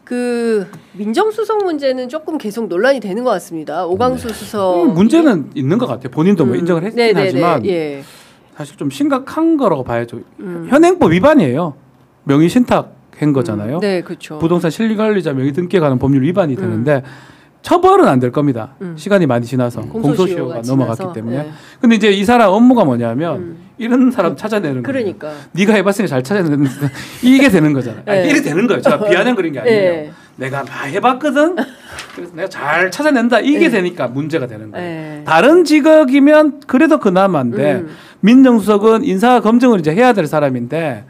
그 민정수석 문제는 조금 계속 논란이 되는 것 같습니다. 오광수 수석 문제는 있는 것 같아요. 본인도 뭐 인정을 했긴 하지만 예. 사실 좀 심각한 거라고 봐야죠. 현행법 위반이에요. 명의 신탁한 거잖아요. 네, 그렇죠. 부동산 실리관리자 명의 등기에 관한 법률 위반이 되는데 처벌은 안 될 겁니다. 시간이 많이 지나서 공소시효가 넘어갔기 때문에. 네. 근데 이제 이 사람 업무가 뭐냐면 이런 사람 찾아내는 거예요. 그러니까. 네가 해봤으니 잘 찾아내는 이게 되는 거잖아요. 네. 아니, 이게 되는 거예요. 제가 비아냥 그린 게 아니에요. 네. 내가 다 해봤거든. 그래서 내가 잘 찾아낸다. 이게 되니까 문제가 되는 거예요. 네. 다른 직업이면 그래도 그나마인데 민정수석은 인사 검증을 이제 해야 될 사람인데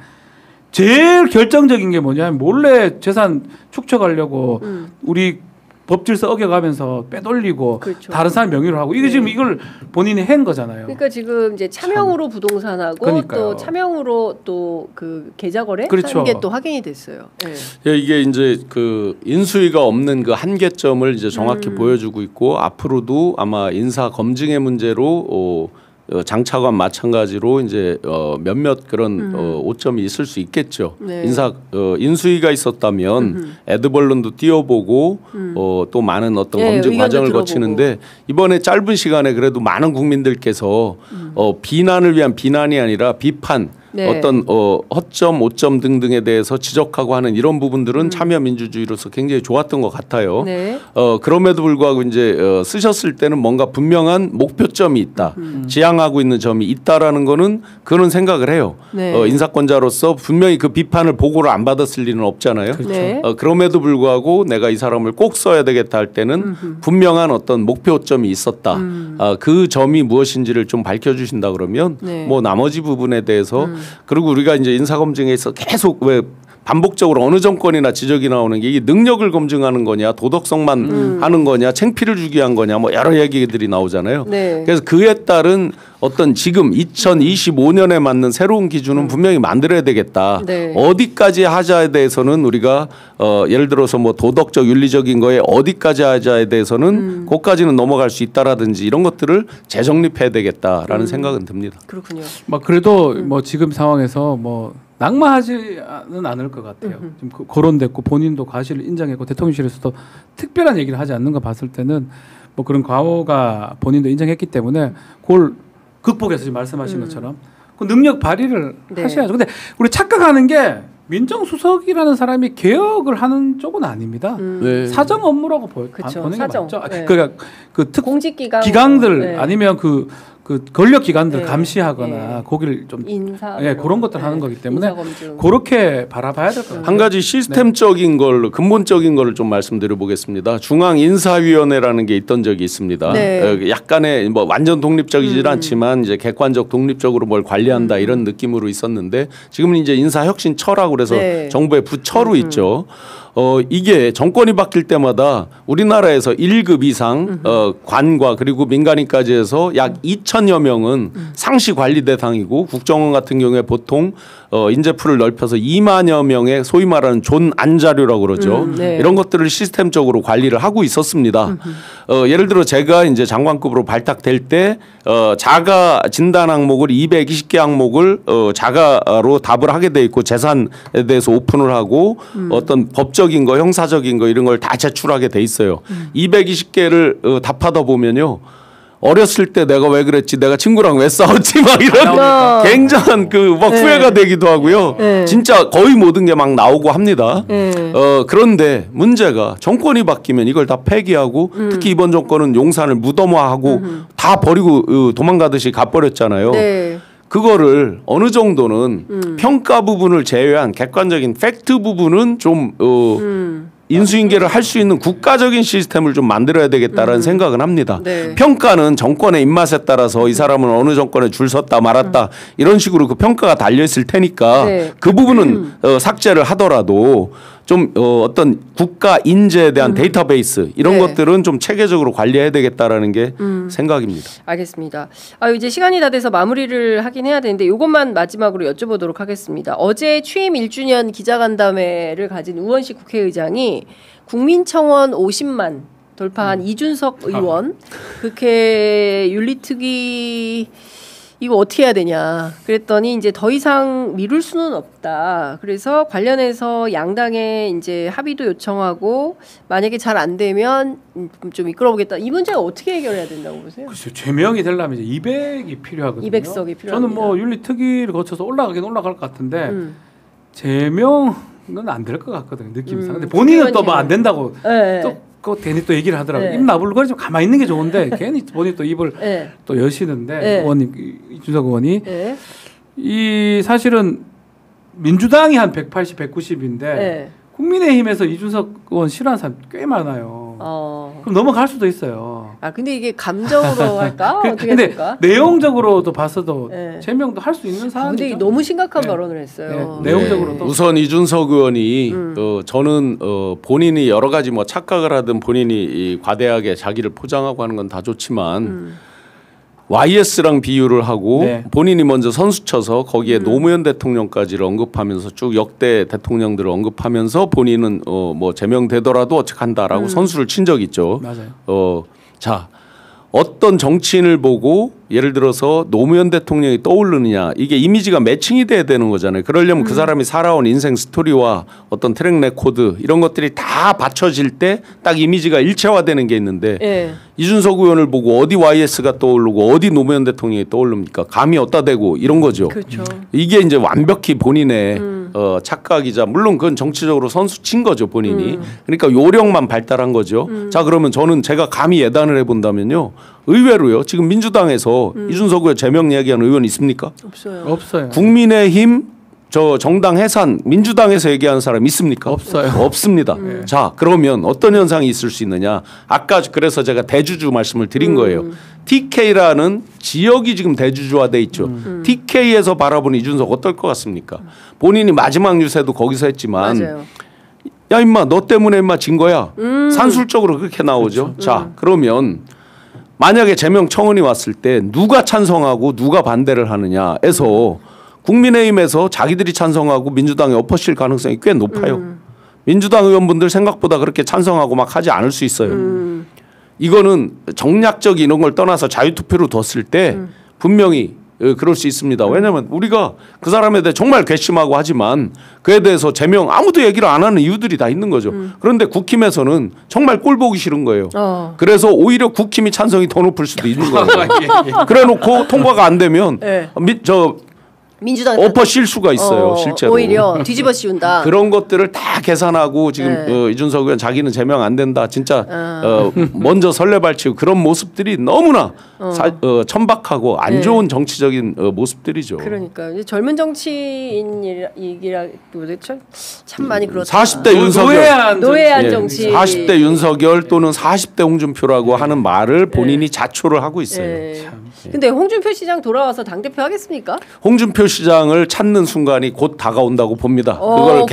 제일 결정적인 게 뭐냐면 몰래 재산 축적하려고 우리 법질서 어겨가면서 빼돌리고 그렇죠. 다른 사람 명의로 하고 이게 지금 이걸 본인이 한 거잖아요. 그러니까 지금 이제 차명으로 부동산하고 그러니까요. 또 차명으로 또 그 계좌거래 그렇죠. 하는 게 또 확인이 됐어요. 네. 예, 이게 이제 그 인수위가 없는 그 한계점을 이제 정확히 보여주고 있고 앞으로도 아마 인사 검증의 문제로 장차관 마찬가지로 이제 몇몇 그런 오점이 있을 수 있겠죠. 네. 인수위가 있었다면 에드벌룬도 띄워보고 또 많은 어떤 네, 검증 과정을 들어보고. 거치는데 이번에 짧은 시간에 그래도 많은 국민들께서 비난을 위한 비난이 아니라 비판 네. 어떤 허점, 오점 등등에 대해서 지적하고 하는 이런 부분들은 참여 민주주의로서 굉장히 좋았던 것 같아요. 네. 그럼에도 불구하고 이제 쓰셨을 때는 뭔가 분명한 목표점이 있다, 지향하고 있는 점이 있다라는 거는 그런 생각을 해요. 네. 인사권자로서 분명히 그 비판을 보고를 안 받았을 리는 없잖아요. 네. 그럼에도 불구하고 내가 이 사람을 꼭 써야 되겠다 할 때는 분명한 어떤 목표점이 있었다. 그 점이 무엇인지를 좀 밝혀주신다 그러면 네. 뭐 나머지 부분에 대해서 그리고 우리가 이제 인사검증에서 계속 왜 반복적으로 어느 정권이나 지적이 나오는 게 이게 능력을 검증하는 거냐 도덕성만 하는 거냐 창피를 주기 위한 거냐 뭐 여러 얘기들이 나오잖아요. 네. 그래서 그에 따른 어떤 지금 2025년에 맞는 새로운 기준은 분명히 만들어야 되겠다. 네. 어디까지 하자에 대해서는 우리가 예를 들어서 뭐 도덕적 윤리적인 거에 어디까지 하자에 대해서는 그까지는 넘어갈 수 있다라든지 이런 것들을 재정립해야 되겠다라는 생각은 듭니다. 그렇군요. 막 그래도 뭐 지금 상황에서 뭐 낙마하지는 않을 것 같아요. 지금 거론됐고 본인도 과실을 인정했고 대통령실에서도 특별한 얘기를 하지 않는 거 봤을 때는 뭐 그런 과오가 본인도 인정했기 때문에 그걸 극복해서 지금 말씀하신 것처럼 그 능력 발휘를 네. 하셔야죠. 근데 우리 착각하는 게 민정수석이라는 사람이 개혁을 하는 쪽은 아닙니다. 네. 사정 업무라고 그쵸, 보는 게 사정. 맞죠. 네. 그러니까 그 공직기관 기관들 네. 아니면 그 권력 기관들 네. 감시하거나 네. 거기를 좀 인사 그런 것들 하는 거기 때문에 인사검증. 그렇게 바라봐야 될 것 같아요. 한 가지 시스템적인 걸 근본적인 거를 좀 말씀드려 보겠습니다. 중앙인사위원회라는 게 있던 적이 있습니다. 네. 약간의 뭐 완전 독립적이진 않지만 이제 객관적 독립적으로 뭘 관리한다 이런 느낌으로 있었는데 지금은 이제 인사혁신처라고 그래서 네. 정부의 부처로 있죠. 이게 정권이 바뀔 때마다 우리나라에서 1급 이상 관과 그리고 민간인까지 해서 약 2천여 명은 상시 관리 대상이고 국정원 같은 경우에 보통 인재풀을 넓혀서 2만여 명의 소위 말하는 존 안자료라고 그러죠. 네. 이런 것들을 시스템적으로 관리를 하고 있었습니다. 예를 들어 제가 이제 장관급으로 발탁될 때 자가 진단 항목을 220개 항목을 자가로 답을 하게 돼 있고 재산에 대해서 오픈을 하고 어떤 법적인 거 형사적인 거 이런 걸 다 제출하게 돼 있어요. 220개를 답하다 보면요. 어렸을 때 내가 왜 그랬지 내가 친구랑 왜 싸웠지 막 이런 굉장한 그 막 후회가 되기도 하고요. 진짜 거의 모든 게 막 나오고 합니다. 그런데 문제가 정권이 바뀌면 이걸 다 폐기하고 특히 이번 정권은 용산을 무덤화하고 다 버리고 도망가듯이 가버렸잖아요. 네. 그거를 어느 정도는 평가 부분을 제외한 객관적인 팩트 부분은 좀 인수인계를 할 수 있는 국가적인 시스템을 좀 만들어야 되겠다라는 생각은 합니다. 네. 평가는 정권의 입맛에 따라서 이 사람은 어느 정권에 줄 섰다 말았다 이런 식으로 그 평가가 달려 있을 테니까 네. 그 부분은 삭제를 하더라도 좀 어떤 국가 인재에 대한 데이터베이스 이런 네. 것들은 좀 체계적으로 관리해야 되겠다라는 게 생각입니다. 알겠습니다. 이제 시간이 다 돼서 마무리를 하긴 해야 되는데 이것만 마지막으로 여쭤보도록 하겠습니다. 어제 취임 1주년 기자간담회를 가진 우원식 국회의장이 국민청원 50만 돌파한 이준석 의원 국회 윤리특위 이거 어떻게 해야 되냐. 그랬더니 이제 더 이상 미룰 수는 없다. 그래서 관련해서 양당에 이제 합의도 요청하고 만약에 잘 안 되면 좀 이끌어보겠다. 이 문제가 어떻게 해결해야 된다고 보세요? 글쎄요. 제명이 되려면 이제 200이 필요하거든요. 200석이 필요합니다. 저는 뭐 윤리특위를 거쳐서 올라가긴 올라갈 것 같은데 제명은 안 될 것 같거든요. 느낌상. 근데 본인은 또 뭐 안 된다고 네. 또 괜히 또 얘기를 하더라고요. 네. 입 나불거리지 가만히 있는 게 좋은데 괜히 본인이 또 입을 네. 또 여시는데 네. 의원님 이준석 의원이 네. 이 사실은 민주당이 한 180, 190인데 네. 국민의힘에서 이준석 의원 싫어하는 사람 꽤 많아요. 그럼 넘어갈 수도 있어요. 아 근데 이게 감정으로 할까? 어떻게 근데 할까? 내용적으로도 봤어도 네. 제명도 할 수 있는 사안이죠. 근데 이게 너무 심각한 네. 발언을 했어요. 네. 내용적으로도 우선 이준석 의원이 저는 본인이 여러 가지 뭐 착각을 하든 본인이 이 과대하게 자기를 포장하고 하는 건 다 좋지만 YS랑 비유를 하고 네. 본인이 먼저 선수 쳐서 거기에 노무현 대통령까지를 언급하면서 쭉 역대 대통령들을 언급하면서 본인은 뭐 제명되더라도 어떡한다라고 선수를 친 적 있죠. 맞아요. 자, 어떤 정치인을 보고 예를 들어서 노무현 대통령이 떠오르느냐 이게 이미지가 매칭이 돼야 되는 거잖아요. 그러려면 그 사람이 살아온 인생 스토리와 어떤 트랙 레코드 이런 것들이 다 받쳐질 때 딱 이미지가 일체화되는 게 있는데 네. 이준석 의원을 보고 어디 YS가 떠오르고 어디 노무현 대통령이 떠오릅니까? 감이 어디다 대고 이런 거죠. 그렇죠. 이게 이제 완벽히 본인의 착각이자 물론 그건 정치적으로 선수 친 거죠 본인이. 그러니까 요령만 발달한 거죠. 자 그러면 저는 제가 감히 예단을 해본다면요. 의외로요. 지금 민주당에서 이준석 의원 제명 이야기하는 의원 있습니까? 없어요. 국민의힘 저 정당 해산 민주당에서 얘기하는 사람 있습니까? 없어요. 없습니다. 자 그러면 어떤 현상이 있을 수 있느냐. 아까 그래서 제가 대주주 말씀을 드린 거예요. TK라는 지역이 지금 대주주화돼 있죠. TK에서 바라보는 이준석 어떨 것 같습니까? 본인이 마지막 유세도 거기서 했지만 맞아요. 야 임마 너 때문에 임마 진 거야. 산술적으로 그렇게 나오죠. 자 그러면 만약에 제명 청원이 왔을 때 누가 찬성하고 누가 반대를 하느냐에서 국민의힘에서 자기들이 찬성하고 민주당에 엎어칠 가능성이 꽤 높아요. 민주당 의원분들 생각보다 그렇게 찬성하고 막 하지 않을 수 있어요. 이거는 정략적 이런 걸 떠나서 자유투표로 뒀을 때 분명히 그럴 수 있습니다. 왜냐하면 우리가 그 사람에 대해 정말 괘씸하고 하지만 그에 대해서 제명 아무도 얘기를 안 하는 이유들이 다 있는 거죠. 그런데 국힘에서는 정말 꼴 보기 싫은 거예요. 그래서 오히려 국힘이 찬성이 더 높을 수도 있는 거예요. 그래놓고 통과가 안 되면 네. 민주당 엎어 실 수가 있어요. 실제로. 오히려 뒤집어 씌운다. 그런 것들을 다 계산하고 지금 네. 이준석 의원 자기는 제명 안 된다. 진짜 먼저 설레발치고 그런 모습들이 너무나 천박하고 안 좋은 정치적인 모습들이죠. 그러니까 이제 젊은 정치인이라기보다 참 많이 그렇다. 40대 윤석열 노예한 정치. 40대 윤석열 또는 40대 홍준표라고 하는 말을 본인이 자초를 하고 있어요. 네. 근데 홍준표 시장 돌아와서 당대표 하겠습니까? 홍준표 시장을 찾는 순간이 곧 다가온다고 봅니다. 그걸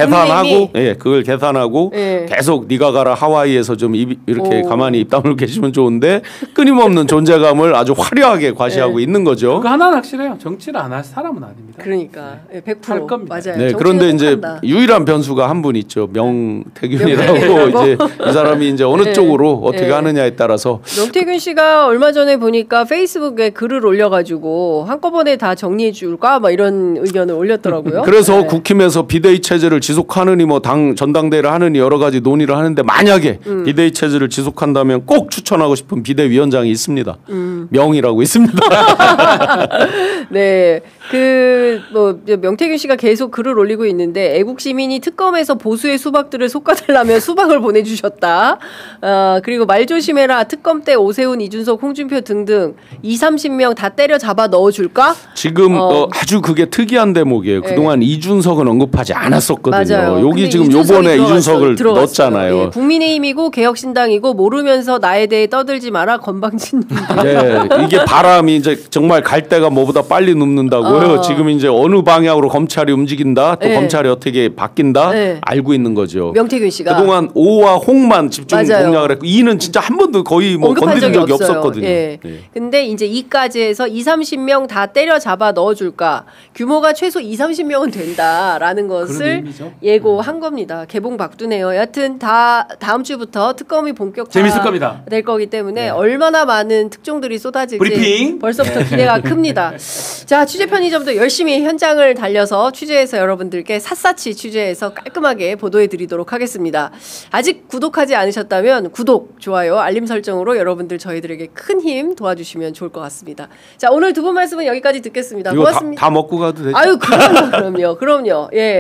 계산하고 네. 계속 네가 가라 하와이에서 좀 이렇게 가만히 입 다물고 계시면 좋은데 끊임없는 존재감을 아주 화려하게 과시하고 있는 거죠. 그거 하나는 확실해요. 정치를 안 할 사람은 아닙니다. 그러니까 100% 할 겁니다. 맞아요. 네, 그런데 이제 유일한 변수가 한 분 있죠. 명태균이라고 이제 이 사람이 이제 어느 쪽으로 어떻게 하느냐에 따라서 명태균 씨가 얼마 전에 보니까 페이스북에 글을 올려가지고 한꺼번에 다 정리해 줄까 막 이런 의견을 올렸더라고요. 그래서 국힘에서 비대위 체제를 지속하느니 뭐 당 전당대회를 하느니 여러 가지 논의를 하는데 만약에 비대위 체제를 지속한다면 꼭 추천하고 싶은 비대위원장이 있습니다. 명이라고 있습니다. 네, 뭐 명태균 씨가 계속 글을 올리고 있는데 애국 시민이 특검에서 보수의 수박들을 솎아달라면 수박을 보내주셨다. 그리고 말 조심해라. 특검 때 오세훈, 이준석, 홍준표 등등 20-30명 다 때려 잡아 넣어줄까? 지금 아주 그게 특이한 대목이에요. 그동안 이준석은 언급하지 않았었거든요. 맞아요. 여기 지금 요번에 이준석을 넣었잖아요. 예, 국민의힘이고 개혁신당이고 모르면서 나에 대해 떠들지 마라 건방진. 네, 이게 바람이 이제 정말 갈 데가 뭐보다 빨리 눕는다고요. 지금 이제 어느 방향으로 검찰이 움직인다, 또 검찰이 어떻게 바뀐다 알고 있는 거죠. 명태균 씨가 그동안 오와 홍만 집중 공략을 했고 이는 진짜 한 번도 거의 뭐 건드린 적이 없었거든요. 예. 근데 이제 이 2까지 해서 20-30명 다 때려잡아 넣어줄까? 규모가 최소 20-30명은 된다라는 것을 예고한 겁니다. 개봉 박두네요. 여하튼 다음 주부터 특검이 본격화 재밌을 겁니다. 될 거기 때문에 얼마나 많은 특종들이 쏟아질지 브리핑. 벌써부터 기대가 큽니다. 자, 취재 편의점도 열심히 현장을 달려서 취재해서 여러분들께 샅샅이 취재해서 깔끔하게 보도해드리도록 하겠습니다. 아직 구독하지 않으셨다면 구독, 좋아요, 알림 설정으로 여러분들 저희들에게 큰 힘 도와주시면 좋을 것 같습니다. 자, 오늘 두 분 말씀은 여기까지 듣겠습니다. 고맙습니다. 다 먹고 가도 되죠? 아유, 그럼요. 예.